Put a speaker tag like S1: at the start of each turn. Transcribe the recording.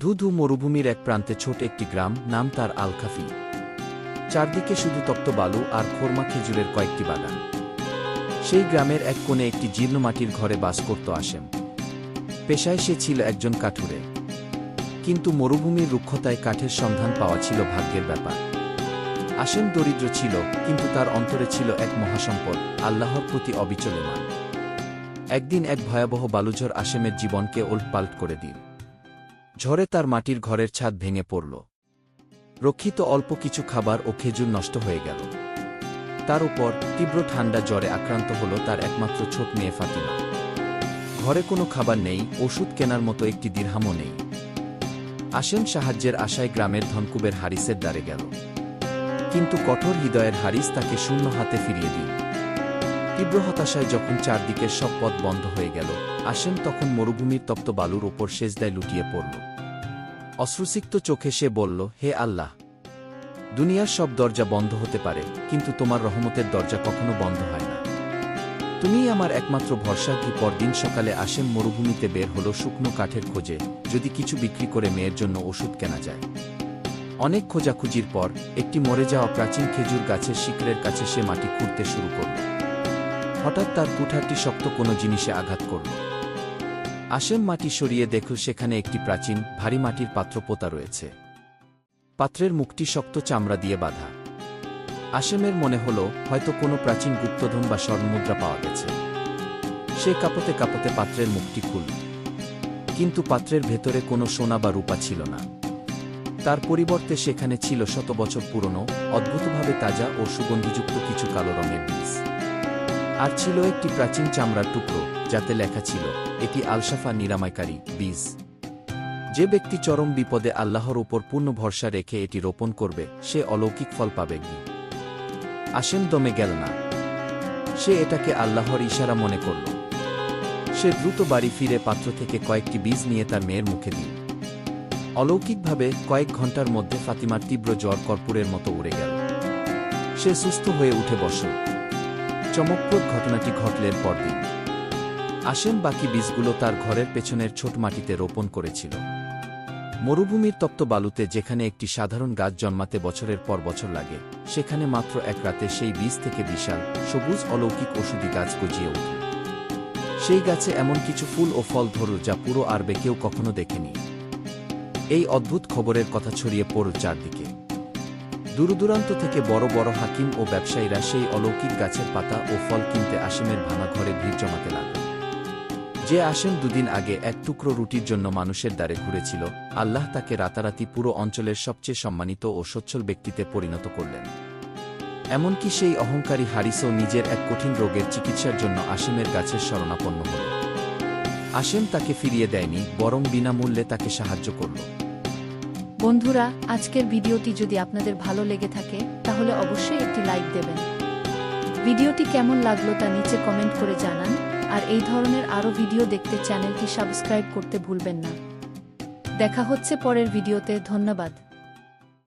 S1: ধু মরুভূমির এক প্রান্তে ছোট একটি গ্রাম, নাম তার আল-খাফি। চারদিকে শুধু তপ্ত বালু আর খোরমা খেজুরের কয়েকটি বাগান। সেই গ্রামের এক কোণে একটি জীর্ণ মাটির ঘরে বাস করত আসেম। পেশায় সে ছিল একজন কাঠুরে, কিন্তু মরুভূমির রুক্ষতায় কাঠের সন্ধান পাওয়া ছিল ভাগ্যের ব্যাপার। আসেম দরিদ্র ছিল, কিন্তু তার অন্তরে ছিল এক মহাসম্পদ, আল্লাহর প্রতি অবিচল ঈমান। একদিন এক ভয়াবহ বালুঝড় আসেমের জীবনকে ওলটপালট করে দিল। ঝড়ে তার মাটির ঘরের ছাদ ভেঙে পড়ল। রক্ষিত অল্প কিছু খাবার ও খেজুর নষ্ট হয়ে গেল। তার উপর তীব্র ঠান্ডা জ্বরে আক্রান্ত হল তার একমাত্র ছোট মেয়ে ফাতিমা। ঘরে কোনো খাবার নেই, ওষুধ কেনার মতো একটি দিরহামও নেই। আসেম সাহায্যের আশায় গ্রামের ধনকুবের হারিসের দ্বারে গেল, কিন্তু কঠোর হৃদয়ের হারিস তাকে শূন্য হাতে ফিরিয়ে দিল। তীব্র হতাশায় যখন চারদিকের সব পথ বন্ধ হয়ে গেল, আসেম তখন মরুভূমির তপ্ত বালুর ওপর সেজদায় লুটিয়ে পড়ল। অশ্রুসিক্ত চোখে সে বলল, হে আল্লাহ, দুনিয়ার সব দরজা বন্ধ হতে পারে, কিন্তু তোমার রহমতের দরজা কখনো বন্ধ হয় না। তুমিই আমার একমাত্র ভরসা। কি পরদিন সকালে আসেম মরুভূমিতে বের হলো শুকনো কাঠের খোঁজে, যদি কিছু বিক্রি করে মেয়ের জন্য ওষুধ কেনা যায়। অনেক খোঁজাখুঁজির পর একটি মরে যাওয়া প্রাচীন খেজুর গাছের শিকড়ের কাছে সে মাটি খুঁড়তে শুরু করল। হঠাৎ তার কুঠারটি শক্ত কোনো জিনিসে আঘাত করল। আসেম মাটি সরিয়ে দেখল সেখানে একটি প্রাচীন ভারী মাটির পাত্র পোতা রয়েছে। পাত্রের মুখটি শক্ত চামড়া দিয়ে বাঁধা। আসেমের মনে হল হয়তো কোনো প্রাচীন গুপ্তধন বা স্বর্ণমুদ্রা পাওয়া গেছে। সে কাঁপতে কাঁপতে পাত্রের মুখটি খুলল, কিন্তু পাত্রের ভেতরে কোনো সোনা বা রূপা ছিল না। তার পরিবর্তে সেখানে ছিল শত বছর পুরনো, অদ্ভুতভাবে তাজা ও সুগন্ধিযুক্ত কিছু কালো রঙের বীজ। আর ছিল একটি প্রাচীন চামড়ার টুকরো, যাতে লেখা ছিল, এটি আলশাফা নিরাময়কারী বীজ। যে ব্যক্তি চরম বিপদে আল্লাহর উপর পূর্ণ ভরসা রেখে এটি রোপণ করবে, সে অলৌকিক ফল পাবে। আসেম দমে গেল না। সে এটাকে আল্লাহর ইশারা মনে করল। সে দ্রুত বাড়ি ফিরে পাত্র থেকে কয়েকটি বীজ নিয়ে তার মেয়ের মুখে দিল। অলৌকিকভাবে কয়েক ঘন্টার মধ্যে ফাতিমার তীব্র জ্বর কর্পূরের মতো উড়ে গেল। সে সুস্থ হয়ে উঠে বসল। চমকপ্রদ ঘটনাটি ঘটলের পরদিন আসেম বাকি বীজগুলো তার ঘরের পেছনের ছোট মাটিতে রোপণ করেছিল। মরুভূমির তপ্ত বালুতে যেখানে একটি সাধারণ গাছ জন্মাতে বছরের পর বছর লাগে, সেখানে মাত্র এক রাতে সেই বীজ থেকে বিশাল সবুজ অলৌকিক ওষুধি গাছ গজিয়ে উঠল। সেই গাছে এমন কিছু ফুল ও ফল ধরল যা পুরো আরবে কেউ কখনো দেখেনি। এই অদ্ভুত খবরের কথা ছড়িয়ে পড়ল চারদিকে। দূরদূরান্ত থেকে বড় বড় হাকিম ও ব্যবসায়ীরা সেই অলৌকিক গাছের পাতা ও ফল কিনতে আসেমের ভাঙা ঘরে ভিড় জমাতে লাগল। যে আসেম দুদিন আগে এক টুকরো রুটির জন্য মানুষের দ্বারে ঘুরেছিল, আল্লাহ তাকে রাতারাতি পুরো অঞ্চলের সবচেয়ে সম্মানিত ও সচ্ছল ব্যক্তিতে পরিণত করলেন। এমনকি সেই অহংকারী হারিসও নিজের এক কঠিন রোগের চিকিৎসার জন্য আসেমের গাছের শরণাপন্ন হল। আসেম তাকে ফিরিয়ে দেয়নি, বরং বিনামূল্যে তাকে সাহায্য করল।
S2: বন্ধুরা, আজকের ভিডিওটি যদি আপনাদের ভালো লেগে থাকে, তাহলে অবশ্যই একটি লাইক দেবেন। ভিডিওটি কেমন লাগলো তা নিচে কমেন্ট করে জানান, আর এই ধরনের আরও ভিডিও দেখতে চ্যানেলটি সাবস্ক্রাইব করতে ভুলবেন না। দেখা হচ্ছে পরের ভিডিওতে। ধন্যবাদ।